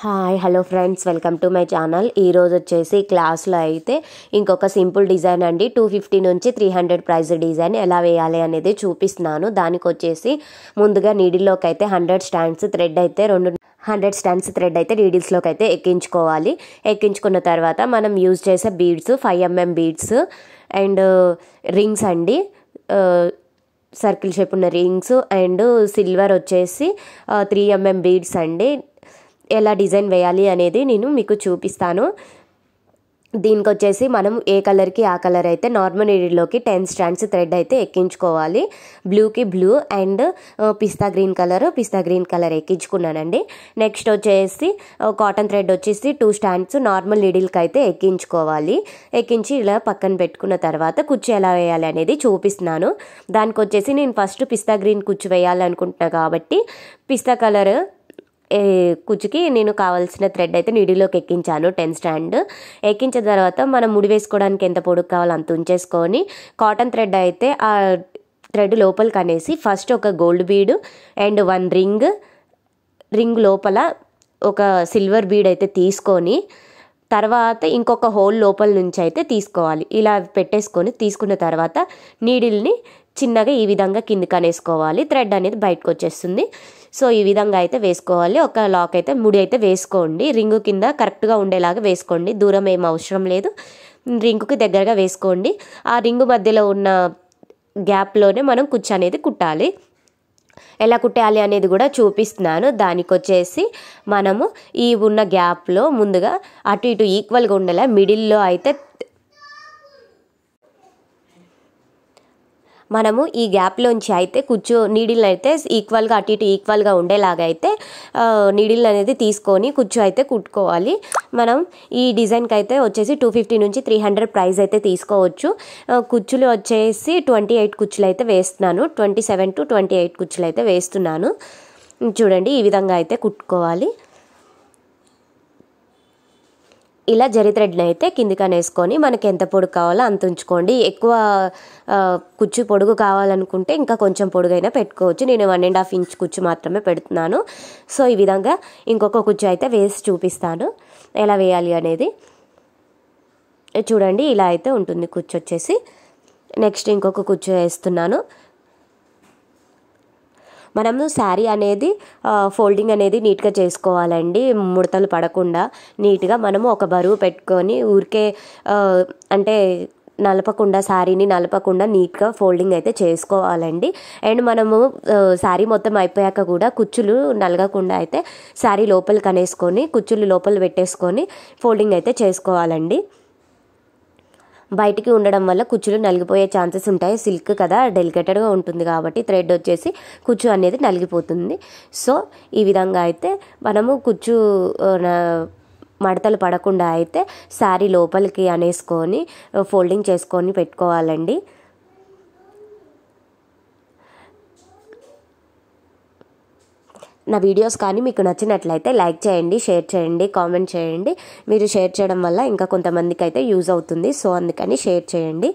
Hi hello friends, welcome to my channel. ఈరోజు వచ్చేసి క్లాస్లో అయితే ఇంకొక సింపుల్ డిజైన్ అండి 250 నుంచి 300 ప్రైస్ డిజైన్ ఎలా వేయాలి అనేది చూపిస్తున్నాను. దానికి వచ్చేసి ముందుగా నీడిల్లోకి అయితే 100 స్టాండ్స్ థ్రెడ్ అయితే 100 స్టాండ్స్ థ్రెడ్ అయితే నీడిల్స్లోకి అయితే ఎక్కించుకోవాలి. ఎక్కించుకున్న తర్వాత మనం యూజ్ చేసే beads 5mm beads and rings అండి, సర్కిల్ షేప్ ఉన్న రింగ్స్ అండ్ సిల్వర్ వచ్చేసి 3mm బీడ్స్ అండి. ఎలా డిజైన్ వేయాలి అనేది నేను మీకు చూపిస్తాను. దీనికి వచ్చేసి మనం ఏ కలర్కి ఆ కలర్ అయితే నార్మల్ నీడిల్లోకి 10 స్టాండ్స్ థ్రెడ్ అయితే ఎక్కించుకోవాలి. బ్లూకి బ్లూ అండ్ పిస్తా గ్రీన్ కలర్ ఎక్కించుకున్నానండి. నెక్స్ట్ వచ్చేసి కాటన్ థ్రెడ్ వచ్చేసి 2 స్టాండ్స్ నార్మల్ నీడిల్కి అయితే ఎక్కించుకోవాలి. ఎక్కించి ఇలా పక్కన పెట్టుకున్న తర్వాత కుచ్చు ఎలా వేయాలి అనేది చూపిస్తున్నాను. దానికి వచ్చేసి నేను ఫస్ట్ పిస్తా గ్రీన్ కుచ్చు వేయాలనుకుంటున్నాను కాబట్టి పిస్తా కలర్ కుచ్చుకి నేను కావాల్సిన థ్రెడ్ అయితే నీడిలోకి ఎక్కించాను 10 స్టాండ్. ఎక్కించిన తర్వాత మనం ముడి వేసుకోవడానికి ఎంత పొడుగు కావాలో అంత ఉంచేసుకొని కాటన్ థ్రెడ్ అయితే ఆ థ్రెడ్ లోపలికి అనేసి ఫస్ట్ ఒక గోల్డ్ బీడ్ అండ్ 1 రింగ్ లోపల ఒక సిల్వర్ బీడ్ అయితే తీసుకొని తర్వాత ఇంకొక హోల్ లోపల నుంచి అయితే తీసుకోవాలి. ఇలా పెట్టేసుకొని తీసుకున్న తర్వాత నీడిల్ని చిన్నగా ఈ విధంగా కిందికి అనేసుకోవాలి. థ్రెడ్ అనేది బయటకు వచ్చేస్తుంది. సో ఈ విధంగా అయితే వేసుకోవాలి. ఒక లాక్ అయితే ముడి అయితే వేసుకోండి. రింగు కింద కరెక్ట్గా ఉండేలాగా వేసుకోండి. దూరం ఏం అవసరం లేదు, రింగుకి దగ్గరగా వేసుకోండి. ఆ రింగు మధ్యలో ఉన్న గ్యాప్లోనే మనం కుచ్చు అనేది కుట్టాలి. ఎలా కుట్టాలి అనేది కూడా చూపిస్తున్నాను. దానికి వచ్చేసి మనము ఈ ఉన్న గ్యాప్లో ముందుగా అటు ఇటు ఈక్వల్గా ఉండేలా మిడిల్లో అయితే మనము ఈ గ్యాప్లోంచి అయితే కుచ్చు నీడిల్ అయితే ఈక్వల్గా అటు ఇటు ఈక్వల్గా ఉండేలాగా అయితే నీడిల్ అనేది తీసుకొని కుచ్చు అయితే కుట్టుకోవాలి. మనం ఈ డిజైన్కి అయితే వచ్చేసి 250 నుంచి 300 ప్రైస్ అయితే తీసుకోవచ్చు. కుచ్చులు వచ్చేసి 28 కుచ్చులు అయితే వేస్తున్నాను. 27 to 28 కుచ్చులు అయితే వేస్తున్నాను. చూడండి, ఈ విధంగా అయితే కుట్టుకోవాలి. ఇలా జరి థ్రెడ్ని అయితే కిందికని వేసుకొని మనకి ఎంత పొడుగు కావాలో అంత ఉంచుకోండి. ఎక్కువ కుచ్చు పొడుగు కావాలనుకుంటే ఇంకా కొంచెం పొడుగైనా పెట్టుకోవచ్చు. నేను 1.5 ఇంచ్ కుచ్చు మాత్రమే పెడుతున్నాను. సో ఈ విధంగా ఇంకొక కుచ్చు అయితే వేసి చూపిస్తాను ఎలా వేయాలి అనేది. చూడండి, ఇలా అయితే ఉంటుంది కుచ్చు వచ్చేసి. నెక్స్ట్ ఇంకొక కుచ్చు వేస్తున్నాను. మనము శారీ అనేది ఫోల్డింగ్ అనేది నీట్గా చేసుకోవాలండి. ముడతలు పడకుండా నీట్గా మనము ఒక బరువు పెట్టుకొని ఊరికే అంటే శారీని నలపకుండా నీట్గా ఫోల్డింగ్ అయితే చేసుకోవాలండి. అండ్ మనము శారీ మొత్తం అయిపోయాక కూడా కుచ్చులు నలగకుండా అయితే శారీ లోపలికి అనేసుకొని కుచ్చులు లోపల పెట్టేసుకొని ఫోల్డింగ్ అయితే చేసుకోవాలండి. బయటికి ఉండడం వల్ల కుచ్చులు నలిగిపోయే ఛాన్సెస్ ఉంటాయి. సిల్క్ కదా, డెలికేటెడ్గా ఉంటుంది కాబట్టి థ్రెడ్ వచ్చేసి కుచ్చు అనేది నలిగిపోతుంది. సో ఈ విధంగా అయితే మనము కుచ్చు మడతలు పడకుండా అయితే శారీ లోపలికి అనేసుకొని ఫోల్డింగ్ చేసుకొని పెట్టుకోవాలండి. నా వీడియోస్ కానీ మీకు నచ్చినట్లయితే లైక్ చేయండి, షేర్ చేయండి, కామెంట్ చేయండి. మీరు షేర్ చేయడం వల్ల ఇంకా కొంతమందికి అయితే యూజ్ అవుతుంది. సో అందుకని షేర్ చేయండి.